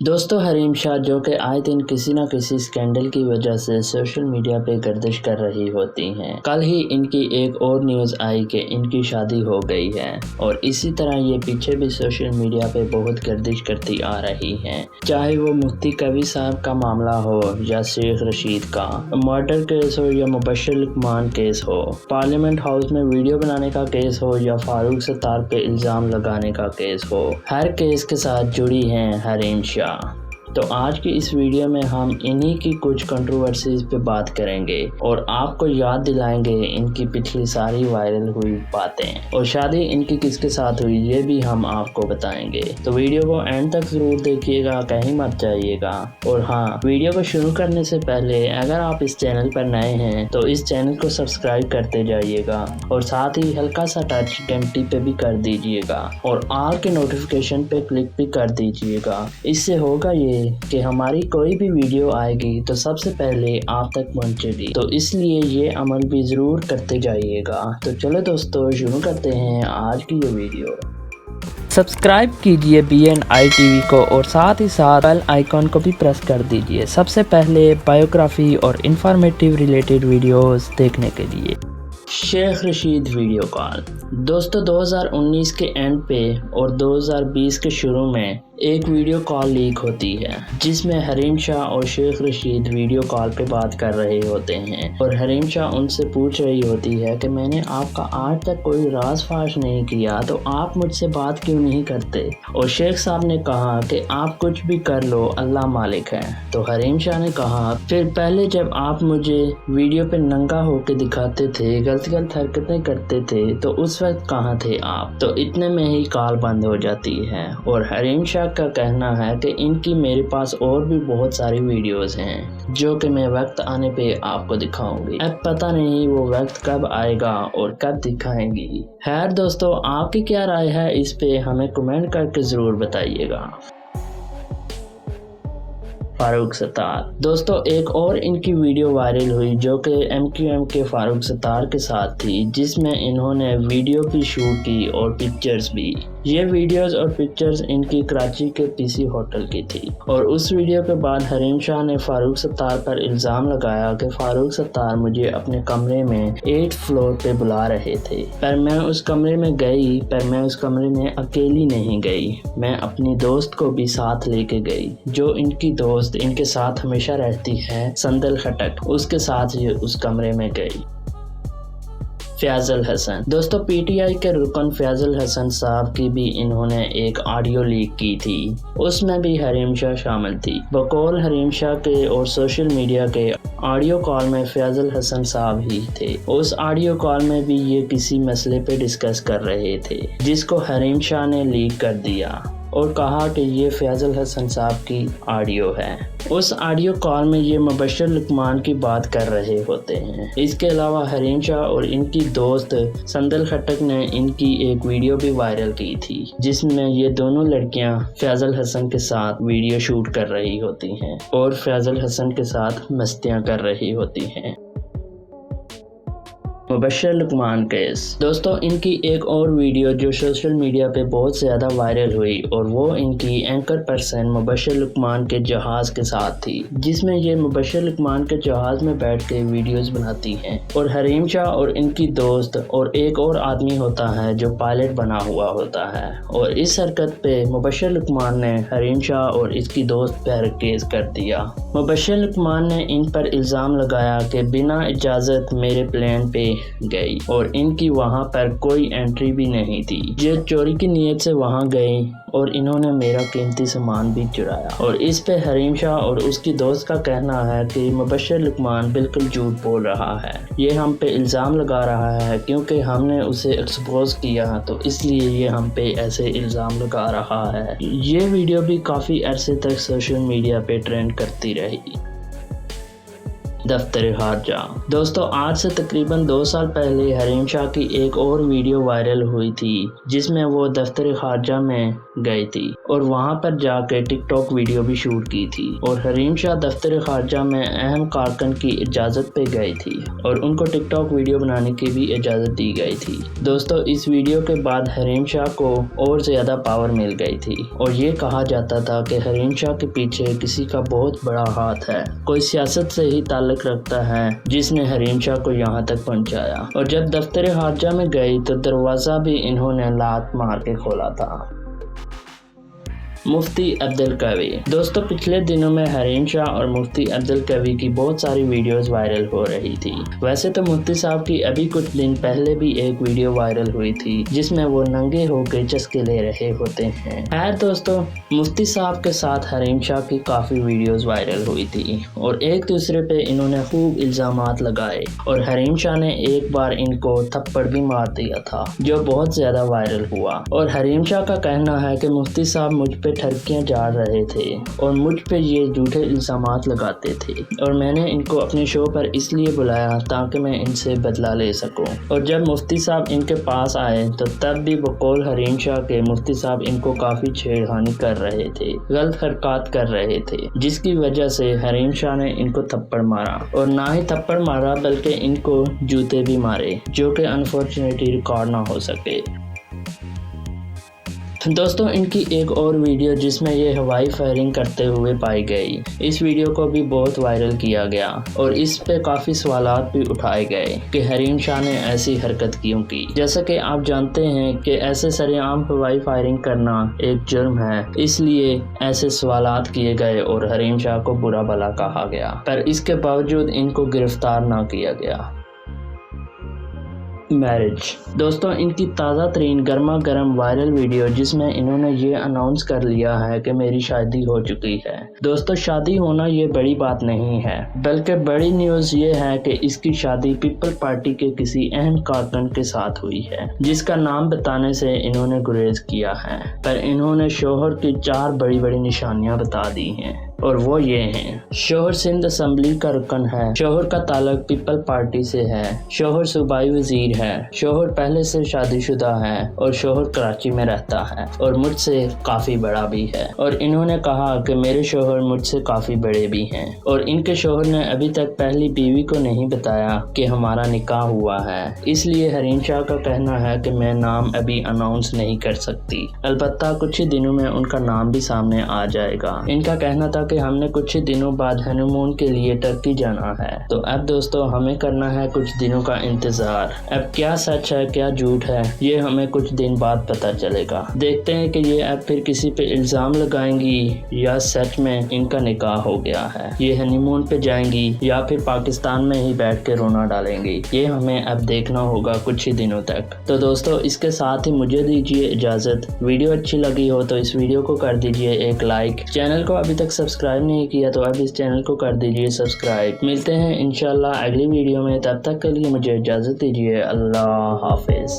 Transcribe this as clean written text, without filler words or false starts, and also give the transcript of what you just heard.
दोस्तों हरीम शाह जो कि आए दिन किसी न किसी स्कैंडल की वजह से सोशल मीडिया पे गर्दिश कर रही होती हैं। कल ही इनकी एक और न्यूज़ आई कि इनकी शादी हो गई है और इसी तरह ये पीछे भी सोशल मीडिया पे बहुत गर्दिश करती आ रही हैं। चाहे वो मुफ्ती कबीर साहब का मामला हो या शेख रशीद का मर्डर केस हो या मुबशर लुकमान केस हो, पार्लियामेंट हाउस में वीडियो बनाने का केस हो या फारूक सत्तार पे इल्ज़ाम लगाने का केस हो, हर केस के साथ जुड़ी हैं हरीम शाह। तो आज की इस वीडियो में हम इन्हीं की कुछ कंट्रोवर्सीज पे बात करेंगे और आपको याद दिलाएंगे इनकी पिछली सारी वायरल हुई बातें और शादी इनकी किसके साथ हुई ये भी हम आपको बताएंगे। तो वीडियो को एंड तक जरूर देखिएगा, कहीं मत जाइएगा। और हाँ, वीडियो को शुरू करने से पहले अगर आप इस चैनल पर नए हैं तो इस चैनल को सब्सक्राइब करते जाइएगा और साथ ही हल्का सा टच घंटी पे भी कर दीजिएगा और ऑल के नोटिफिकेशन पे क्लिक भी कर दीजिएगा। इससे होगा ये कि हमारी कोई भी वीडियो आएगी तो सबसे पहले आप तक पहुंचेगी, तो इसलिए ये अमल भी ज़रूर करते जाइएगा। तो चलो दोस्तों शुरू करते हैं आज की ये वीडियो। सब्सक्राइब कीजिए BNI TV को और साथ ही साथ बेल आइकॉन को भी प्रेस कर दीजिए सबसे पहले बायोग्राफी और इंफॉर्मेटिव रिलेटेड वीडियोस देखने के लिए। Sheikh Rashid video call. दोस्तों 2019 के एंड पे और 2020 के शुरू में एक वीडियो कॉल लीक होती है जिसमें हरीम शाह और शेख रशीद वीडियो कॉल पे बात कर रहे होते हैं और हरीम शाह उनसे पूछ रही होती है कि मैंने आपका आज तक कोई राज फाश नहीं किया तो आप मुझसे बात क्यों नहीं करते। और शेख साहब ने कहा कि आप कुछ भी कर लो, अल्लाह मालिक है। तो हरीम शाह ने कहा फिर पहले जब आप मुझे वीडियो पे नंगा होके दिखाते थे, गलत गलत हरकतें करते थे, तो उस वक्त कहाँ थे आप। तो इतने में ही कॉल बंद हो जाती है और हरीम शाह का कहना है कि इनकी मेरे पास और भी बहुत सारी वीडियोस हैं जो कि मैं वक्त आने पे आपको दिखाऊंगी। अब पता नहीं वो वक्त कब आएगा और कब दिखाएंगी। खैर दोस्तों, आपकी क्या राय है इस पे हमें कमेंट करके जरूर बताइएगा। फारूक सत्तार। दोस्तों एक और इनकी वीडियो वायरल हुई जो कि MQM के फारूक सत्तार के साथ थी, जिसमें इन्होंने वीडियो भी शूट की और पिक्चर्स भी। ये वीडियोस और पिक्चर्स इनकी कराची के PC होटल की थी और उस वीडियो के बाद हरीम शाह ने फारूक सत्तार पर इल्ज़ाम लगाया कि फारूक सत्तार मुझे अपने कमरे में 8th फ्लोर पे बुला रहे थे, पर मैं उस कमरे में अकेली नहीं गई, मैं अपनी दोस्त को भी साथ लेके गई। जो इनकी दोस्त इनके साथ हमेशा रहती है, संदल खटक, उसके साथ ये उस कमरे में गई। फैजल हसन। दोस्तों PTI के रुकन फैजल हसन साहब की भी इन्होंने एक ऑडियो लीक की थी, उसमें भी हरीम शाह शामिल थी। बकौल हरीम शाह के और सोशल मीडिया के ऑडियो कॉल में फैजल हसन साहब ही थे। उस ऑडियो कॉल में भी ये किसी मसले पे डिस्कस कर रहे थे जिसको हरीम शाह ने लीक कर दिया और कहा कि ये फैजल हसन साहब की ऑडियो है। उस ऑडियो कॉल में ये मुबशर लुकमान की बात कर रहे होते हैं। इसके अलावा हरीम शाह और इनकी दोस्त संदल खटक ने इनकी एक वीडियो भी वायरल की थी जिसमें ये दोनों लड़कियां फैजल हसन के साथ वीडियो शूट कर रही होती हैं और फैजल हसन के साथ मस्तियां कर रही होती हैं। मुबशर लुकमान केस। दोस्तों इनकी एक और वीडियो जो सोशल मीडिया पे बहुत ज़्यादा वायरल हुई और वो इनकी एंकर पर्सन मुबशर लुकमान के जहाज़ के साथ थी, जिसमें ये मुबशर लुकमान के जहाज़ में बैठ के वीडियोस बनाती हैं और हरीम शाह और इनकी दोस्त और एक और आदमी होता है जो पायलट बना हुआ होता है। और इस हरकत पे मुबशर लुकमान ने हरीम शाह और इसकी दोस्त पर केस कर दिया। मुबशर लुकमान ने इन पर इल्ज़ाम लगाया कि बिना इजाज़त मेरे प्लेन पे गई और इनकी वहां पर कोई एंट्री भी नहीं थी। ये चोरी की नीयत से वहां गई और इन्होंने मेरा कीमती सामान भी चुराया। और इस पे हरीम शाह और उसकी दोस्त का कहना है कि मुबशर लुकमान बिल्कुल झूठ बोल रहा है, ये हम पे इल्ज़ाम लगा रहा है क्योंकि हमने उसे एक्सपोज किया तो इसलिए ये हम पे ऐसे इल्ज़ाम लगा रहा है। ये वीडियो भी काफ़ी अरसे तक सोशल मीडिया पे ट्रेंड करती रही। दफ्तर खारजा। दोस्तों आज से तकरीबन 2 साल पहले हरीम शाह की एक और वीडियो वायरल हुई थी जिसमें वो दफ्तर खारजा में गई थी और वहां पर जाकर टिकटॉक वीडियो भी शूट की थी और हरीम शाह दफ्तर खारजा में अहम कारकुन की इजाज़त पे गई थी और उनको टिकटॉक वीडियो बनाने की भी इजाज़त दी गई थी। दोस्तों इस वीडियो के बाद हरीम शाह को और ज़्यादा पावर मिल गई थी और ये कहा जाता था कि हरीम शाह के पीछे किसी का बहुत बड़ा हाथ है, कोई सियासत से ही ताल्लुक़ रखता है जिसने हरीम शाह को यहाँ तक पहुँचाया। और जब दफ्तर खारजा में गई तो दरवाज़ा भी इन्होंने लात मार के खोला था। मुफ्ती अब्दुल कवी। दोस्तों पिछले दिनों में हरीम शाह और मुफ्ती अब्दुल कवी की बहुत सारी वीडियोस वायरल हो रही थी। वैसे तो मुफ्ती साहब की अभी कुछ दिन पहले भी एक वीडियो वायरल हुई थी जिसमें वो नंगे होकर चस्के ले रहे होते हैं। खैर दोस्तों मुफ्ती साहब के साथ हरीम शाह की काफ़ी वीडियोस वायरल हुई थी और एक दूसरे पे इन्होंने खूब इल्ज़ामात लगाए और हरीम शाह ने एक बार इनको थप्पड़ भी मार दिया था जो बहुत ज़्यादा वायरल हुआ। और हरीम शाह का कहना है कि मुफ्ती साहब मुझ पे ठरकियाँ झाड़ रहे थे और मुझ पे ये झूठे इल्ज़ामात लगाते थे और मैंने इनको अपने शो पर इसलिए बुलाया ताकि मैं इनसे बदला ले सकूं। और जब मुफ्ती साहब इनके पास आए तो तब भी बकौल हरीम शाह के मुफ्ती साहब इनको काफ़ी छेड़खानी कर रहे थे, गलत हरकत कर रहे थे, जिसकी वजह से हरीम शाह ने इनको थप्पड़ मारा और ना ही थप्पड़ मारा बल्कि इनको जूते भी मारे जो कि अनफॉर्चुनेटली रिकॉर्ड ना हो सके। दोस्तों इनकी एक और वीडियो जिसमें ये हवाई फायरिंग करते हुए पाई गई, इस वीडियो को भी बहुत वायरल किया गया और इस पे काफ़ी सवालात भी उठाए गए कि हरीम शाह ने ऐसी हरकत क्यों की। जैसा कि आप जानते हैं कि ऐसे सरेआम हवाई फायरिंग करना एक जुर्म है, इसलिए ऐसे सवालात किए गए और हरीम शाह को बुरा भला कहा गया, पर इसके बावजूद इनको गिरफ्तार ना किया गया। मैरिज। दोस्तों इनकी ताज़ा तरीन गर्मा गर्म वायरल वीडियो जिसमें इन्होंने ये अनाउंस कर लिया है कि मेरी शादी हो चुकी है। दोस्तों शादी होना ये बड़ी बात नहीं है, बल्कि बड़ी न्यूज़ ये है कि इसकी शादी पीपल पार्टी के किसी अहम कारकुन के साथ हुई है जिसका नाम बताने से इन्होंने गुरेज किया है, पर इन्होंने शोहर की 4 बड़ी बड़ी निशानियां बता दी हैं और वो ये हैं। शोहर सिंध असम्बली का रुकन है, शोहर का ताल्लुक पीपल पार्टी से है, शोहर सूबाई वजीर है, शोहर पहले से शादीशुदा है और शोहर कराची में रहता है और मुझसे काफ़ी बड़ा भी है। और इन्होंने कहा कि मेरे शोहर मुझसे काफ़ी बड़े भी हैं और इनके शोहर ने अभी तक पहली बीवी को नहीं बताया कि हमारा निकाह हुआ है, इसलिए हरीम शाह का कहना है कि मैं नाम अभी अनाउंस नहीं कर सकती, अलबत्ता कुछ ही दिनों में उनका नाम भी सामने आ जाएगा। इनका कहना था कि हमने कुछ ही दिनों बाद हनीमून के लिए टर्की जाना है, तो अब दोस्तों हमें करना है कुछ दिनों का इंतजार। अब क्या सच है क्या झूठ है ये हमें कुछ दिन बाद पता चलेगा। देखते हैं कि ये अब फिर किसी पे इल्जाम लगाएंगी या सच में इनका निकाह हो गया है, ये हनीमून पे जाएंगी या फिर पाकिस्तान में ही बैठ के रोना डालेंगी, ये हमें अब देखना होगा कुछ ही दिनों तक। तो दोस्तों इसके साथ ही मुझे दीजिए इजाज़त। वीडियो अच्छी लगी हो तो इस वीडियो को कर दीजिए एक लाइक, चैनल को अभी तक सब्सक्राइब नहीं किया तो अब इस चैनल को कर दीजिए सब्सक्राइब। मिलते हैं इंशाल्लाह अगली वीडियो में, तब तक के लिए मुझे इजाज़त दीजिए। अल्लाह हाफिज़।